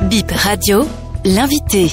Bip Radio, l'invité.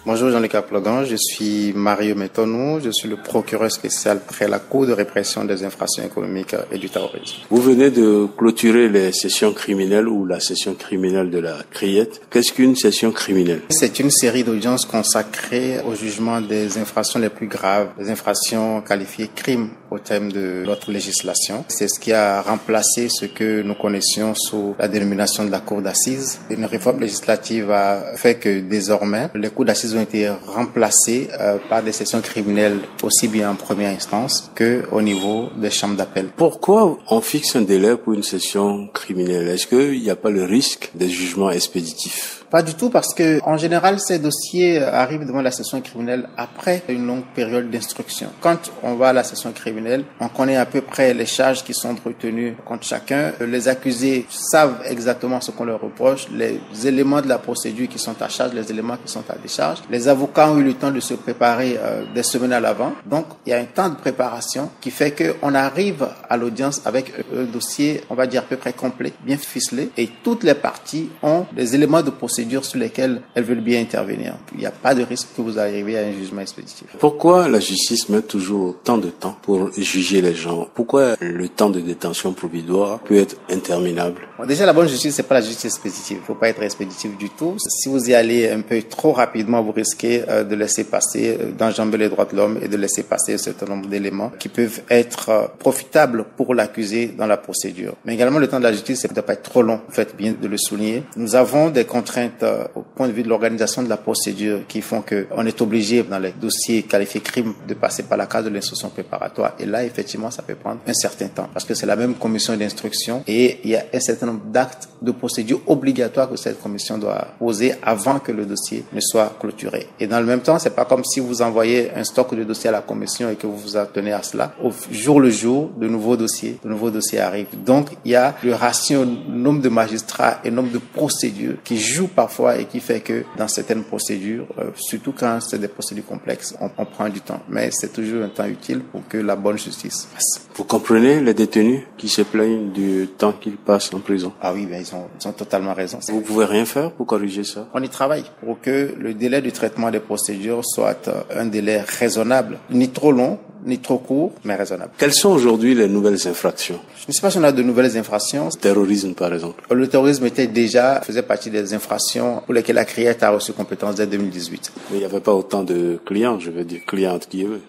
Bonjour Jean-Luc Aplogan, je suis Mario Metonou, je suis le procureur spécial près la Cour de répression des infractions économiques et du terrorisme. Vous venez de clôturer les sessions criminelles ou la session criminelle de la Criette. Qu'est-ce qu'une session criminelle? C'est une série d'audiences consacrées au jugement des infractions les plus graves, des infractions qualifiées crimes au terme de notre législation. C'est ce qui a remplacé ce que nous connaissions sous la dénomination de la Cour d'assises. Une réforme législative a fait que désormais, les cours d'assises ont été remplacés par des sessions criminelles aussi bien en première instance qu'au niveau des chambres d'appel. Pourquoi on fixe un délai pour une session criminelle? Est-ce qu'il n'y a pas le risque des jugements expéditifs? Pas du tout, parce que en général, ces dossiers arrivent devant la session criminelle après une longue période d'instruction. Quand on va à la session criminelle, on connaît à peu près les charges qui sont retenues contre chacun. Les accusés savent exactement ce qu'on leur reproche, les éléments de la procédure qui sont à charge, les éléments qui sont à décharge. Les avocats ont eu le temps de se préparer des semaines à l'avant. Donc, il y a un temps de préparation qui fait qu'on arrive à l'audience avec un dossier, on va dire à peu près complet, bien ficelé, et toutes les parties ont des éléments de procédure sur lesquels elles veulent bien intervenir. Il n'y a pas de risque que vous arriviez à un jugement expéditif. Pourquoi la justice met toujours tant de temps pour juger les gens? Pourquoi le temps de détention provisoire peut être interminable? Bon, déjà, la bonne justice, c'est pas la justice expéditive. Il faut pas être expéditif du tout. Si vous y allez un peu trop rapidement, vous risquez de laisser passer, d'enjamber les droits de l'homme et de laisser passer un certain nombre d'éléments qui peuvent être profitables pour l'accusé dans la procédure. Mais également, le temps de la justice, ça ne doit pas être trop long. Faites bien de le souligner. Nous avons des contraintes au point de vue de l'organisation de la procédure qui font qu'on est obligé dans les dossiers qualifiés crimes de passer par la case de l'instruction préparatoire. Et là, effectivement, ça peut prendre un certain temps parce que c'est la même commission d'instruction et il y a un certain nombre d'actes de procédure obligatoires que cette commission doit poser avant que le dossier ne soit clôturé. Et dans le même temps, c'est pas comme si vous envoyez un stock de dossiers à la commission et que vous vous attenez à cela. Au jour le jour, de nouveaux dossiers arrivent. Donc, il y a le ratio nombre de magistrats et nombre de procédures qui jouent parfois et qui fait que dans certaines procédures, surtout quand c'est des procédures complexes, on prend du temps. Mais c'est toujours un temps utile pour que la bonne justice passe. Vous comprenez les détenus qui se plaignent du temps qu'ils passent en prison? Ah oui, ben ils ont totalement raison. Vous pouvez rien faire pour corriger ça? On y travaille pour que le délai du traitement des procédures soit un délai raisonnable, ni trop long, ni trop court, mais raisonnable. Quelles sont aujourd'hui les nouvelles infractions? Je ne sais pas si on a de nouvelles infractions. Terrorisme, par exemple. Le terrorisme faisait partie des infractions pour lesquelles la Criette a reçu compétence dès 2018. Mais il n'y avait pas autant de clients, je veux dire, clientes qui veulent.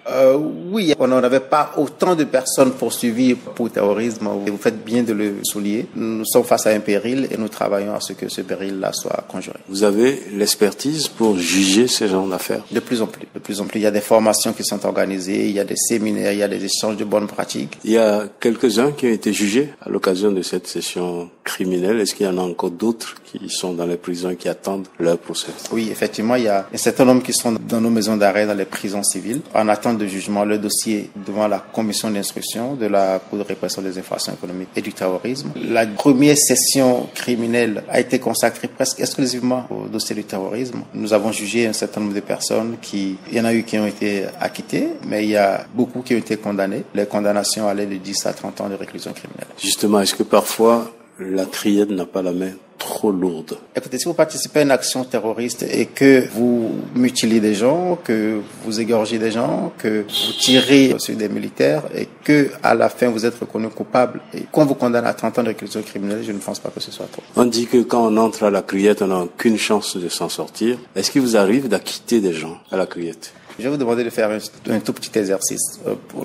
Oui, on n'en avait pas autant de personnes poursuivies pour terrorisme. Vous faites bien de le souligner. Nous sommes face à un péril et nous travaillons à ce que ce péril-là soit conjuré. Vous avez l'expertise pour juger ces genres d'affaires? De plus en plus. Il y a des formations qui sont organisées, il y a des séminaires, il y a des échanges de bonnes pratiques. Il y a quelques-uns qui ont été jugés à l'occasion de cette session criminelle. Est-ce qu'il y en a encore d'autres qui sont dans les prisons et qui attendent leur procès? Oui, effectivement, il y a un certain nombre qui sont dans nos maisons d'arrêt, dans les prisons civiles, en attente de jugement. Le dossier devant la commission d'instruction de la Cour de répression des infractions économiques et du terrorisme. La première session criminelle a été consacrée presque exclusivement au dossier du terrorisme. Nous avons jugé un certain nombre de personnes il y en a eu qui ont été acquittées, mais il y a beaucoup qui ont été condamnés. Les condamnations allaient de 10 à 30 ans de réclusion criminelle. Justement, est-ce que parfois la Criette n'a pas la main trop lourde? Écoutez, si vous participez à une action terroriste et que vous mutilez des gens, que vous égorgez des gens, que vous tirez sur des militaires et que à la fin vous êtes reconnu coupable et qu'on vous condamne à 30 ans de réclusion criminelle, je ne pense pas que ce soit trop. On dit que quand on entre à la Criette, on n'a aucune chance de s'en sortir. Est-ce qu'il vous arrive d'acquitter des gens à la Criette? Je vais vous demander de faire un tout petit exercice.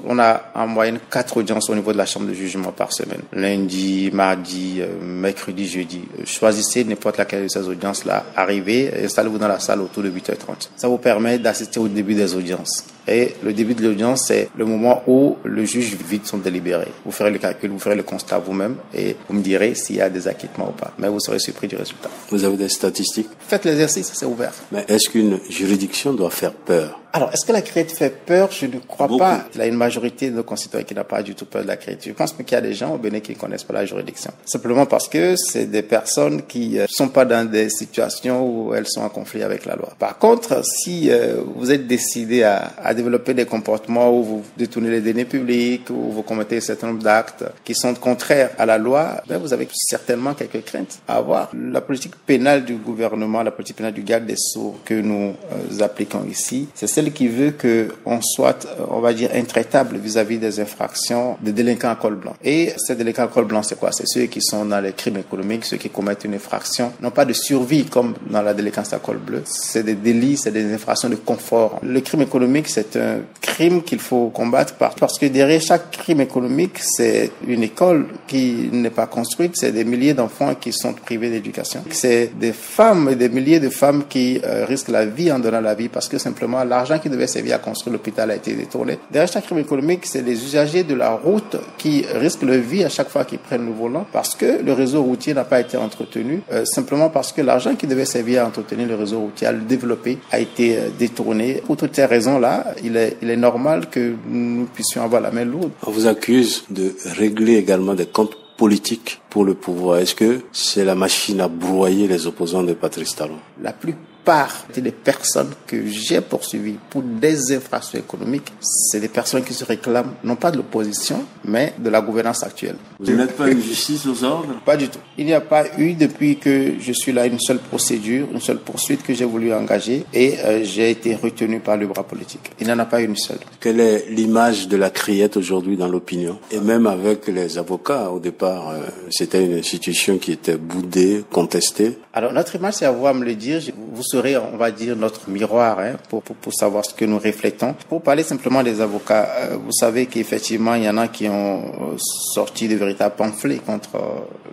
On a en moyenne 4 audiences au niveau de la chambre de jugement par semaine. Lundi, mardi, mercredi, jeudi. Choisissez n'importe laquelle de ces audiences-là. Arrivez, installez-vous dans la salle autour de 8h30. Ça vous permet d'assister au début des audiences. Et le début de l'audience, c'est le moment où le juge vide son délibéré. Vous ferez le calcul, vous ferez le constat vous-même et vous me direz s'il y a des acquittements ou pas. Mais vous serez surpris du résultat. Vous avez des statistiques? Faites l'exercice, c'est ouvert. Mais est-ce qu'une juridiction doit faire peur? Alors, est-ce que la Criette fait peur? Je ne crois pas. Il y a une majorité de nos concitoyens qui n'a pas du tout peur de la Criette. Je pense qu'il y a des gens au Bénin qui ne connaissent pas la juridiction. Simplement parce que c'est des personnes qui ne sont pas dans des situations où elles sont en conflit avec la loi. Par contre, si vous êtes décidé à développer des comportements où vous détournez les deniers publics, où vous commettez un certain nombre d'actes qui sont contraires à la loi, vous avez certainement quelques craintes à avoir. La politique pénale du gouvernement, la politique pénale du garde des Sceaux que nous appliquons ici, c'est celle qui veut qu'on soit, on va dire, intraitable vis-à-vis des infractions des délinquants à col blanc. Et ces délinquants à col blanc, c'est quoi? C'est ceux qui sont dans les crimes économiques, ceux qui commettent une infraction, non pas de survie comme dans la délinquance à col bleu, c'est des délits, c'est des infractions de confort. Le crime économique, c'est un crime qu'il faut combattre parce que derrière chaque crime économique, c'est une école qui n'est pas construite, c'est des milliers d'enfants qui sont privés d'éducation. C'est des femmes et des milliers de femmes qui risquent la vie en donnant la vie parce que simplement l'argent qui devait servir à construire l'hôpital a été détourné. Derrière chaque crime économique, c'est les usagers de la route qui risquent leur vie à chaque fois qu'ils prennent le volant parce que le réseau routier n'a pas été entretenu, simplement parce que l'argent qui devait servir à entretenir le réseau routier, à le développer, a été détourné. Pour toutes ces raisons-là, il est normal que nous puissions avoir la main lourde. On vous accuse de régler également des comptes politiques pour le pouvoir. Est-ce que c'est la machine à broyer les opposants de Patrice Talon? La plupart des personnes que j'ai poursuivies pour des infractions économiques, c'est des personnes qui se réclament non pas de l'opposition, mais de la gouvernance actuelle. Vous n'êtes pas une justice aux ordres? Pas du tout. Il n'y a pas eu, depuis que je suis là, une seule procédure, une seule poursuite que j'ai voulu engager et j'ai été retenu par le bras politique. Il n'y en a pas une seule. Quelle est l'image de la Criette aujourd'hui dans l'opinion? Et même avec les avocats, au départ, c'était une institution qui était boudée, contestée. Alors, notre image, c'est à vous à me le dire. Vous serez, on va dire, notre miroir pour savoir ce que nous reflétons. Pour parler simplement des avocats, vous savez qu'effectivement, il y en a qui ont sorti de véritables pamphlets contre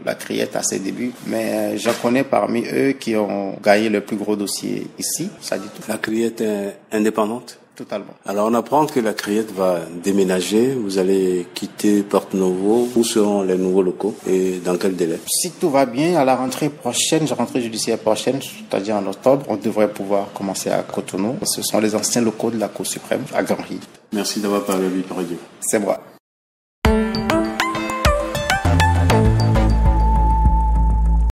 la Criette à ses débuts. Mais j'en connais parmi eux qui ont gagné le plus gros dossier ici. Ça dit tout. La Criette est indépendante? Totalement. Alors on apprend que la Criette va déménager, vous allez quitter Porte-Novo. Où seront les nouveaux locaux et dans quel délai? Si tout va bien, à la rentrée prochaine, la rentrée judiciaire prochaine, c'est-à-dire en octobre, on devrait pouvoir commencer à Cotonou. Ce sont les anciens locaux de la Cour suprême à Grand-Rive. Merci d'avoir parlé à lui, Radio. C'est moi.